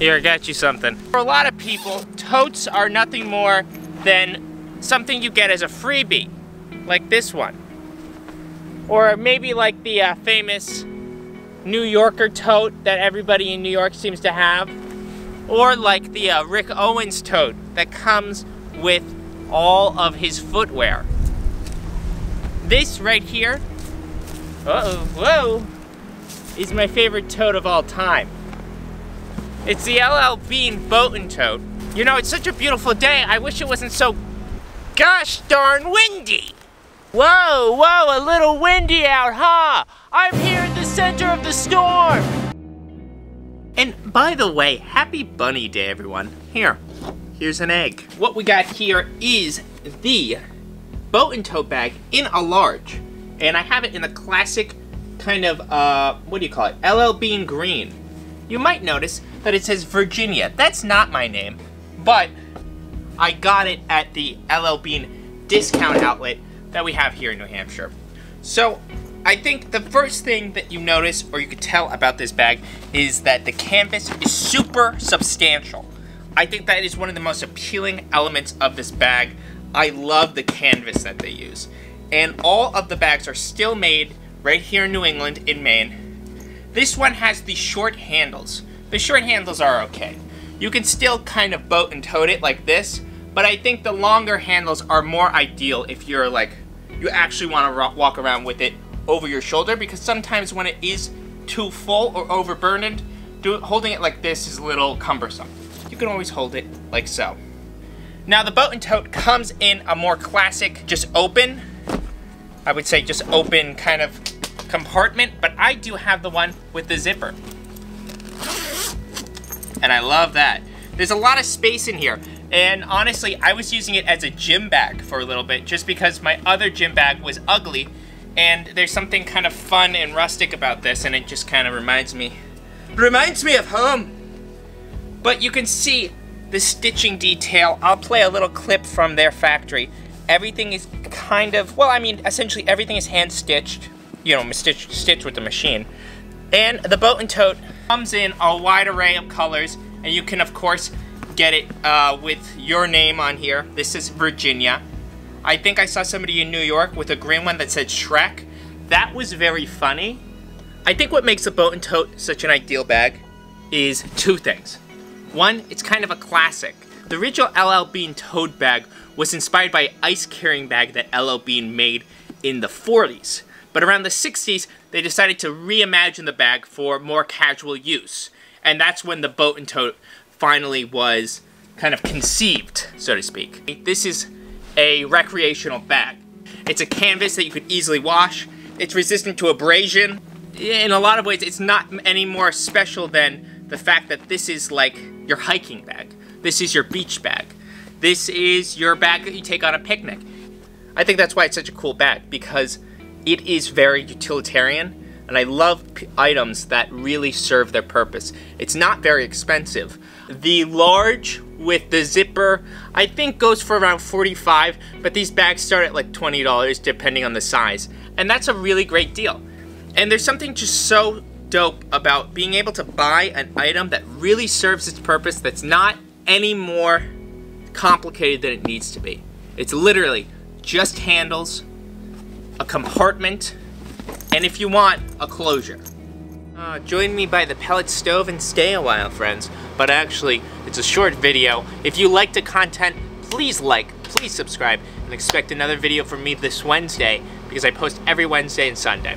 Here, I got you something. For a lot of people, totes are nothing more than something you get as a freebie, like this one. Or maybe like the famous New Yorker tote that everybody in New York seems to have. Or like the Rick Owens tote that comes with all of his footwear. This right here, whoa, is my favorite tote of all time. It's the LL Bean Boat and Tote. You know, it's such a beautiful day, I wish it wasn't so gosh darn windy. Whoa, a little windy out, huh? I'm here in the center of the storm. And by the way, happy Bunny Day, everyone. Here's an egg. What we got here is the Boat and Tote bag in a large. And I have it in a classic kind of, what do you call it? LL Bean green. You might notice that it says Virginia. That's not my name, but I got it at the LL Bean discount outlet that we have here in New Hampshire. So I think the first thing that you notice, or you could tell about this bag, is that the canvas is super substantial. I think that is one of the most appealing elements of this bag. I love the canvas that they use. And all of the bags are still made right here in New England, in Maine. This one has the short handles. The short handles are okay. You can still kind of boat and tote it like this, but I think the longer handles are more ideal if you're like, you actually want to walk around with it over your shoulder, because sometimes when it is too full or overburdened, holding it like this is a little cumbersome. You can always hold it like so. Now the Boat and Tote comes in a more classic, just open, I would say just open kind of compartment, but I do have the one with the zipper. And I love that. There's a lot of space in here. And honestly, I was using it as a gym bag for a little bit just because my other gym bag was ugly. And there's something kind of fun and rustic about this, and it just kind of reminds me of home. But you can see the stitching detail. I'll play a little clip from their factory. Everything is kind of, well, I mean, essentially everything is hand stitched, you know, stitched with the machine. And the Boat and Tote comes in a wide array of colors, and you can of course get it with your name on here. This is Virginia. I think I saw somebody in New York with a green one that said Shrek. That was very funny. I think what makes a Boat and Tote such an ideal bag is two things. One, it's kind of a classic. The original LL Bean tote bag was inspired by an ice carrying bag that LL Bean made in the 40s. But around the 60s, they decided to reimagine the bag for more casual use. And that's when the Boat and Tote finally was kind of conceived, so to speak. This is a recreational bag. It's a canvas that you could easily wash. It's resistant to abrasion. In a lot of ways, it's not any more special than the fact that this is like your hiking bag. This is your beach bag. This is your bag that you take on a picnic. I think that's why it's such a cool bag, because it is very utilitarian, and I love items that really serve their purpose. It's not very expensive. The large with the zipper, I think goes for around $45, but these bags start at like $20 depending on the size. And that's a really great deal. And there's something just so dope about being able to buy an item that really serves its purpose, that's not any more complicated than it needs to be. It's literally just handles, a compartment, and if you want, a closure. Join me by the pellet stove and stay a while, friends. But actually, it's a short video. If you like the content, please like, please subscribe, and expect another video from me this Wednesday, because I post every Wednesday and Sunday.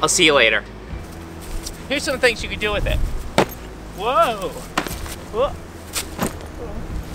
I'll see you later. Here's some things you can do with it. Whoa! Whoa.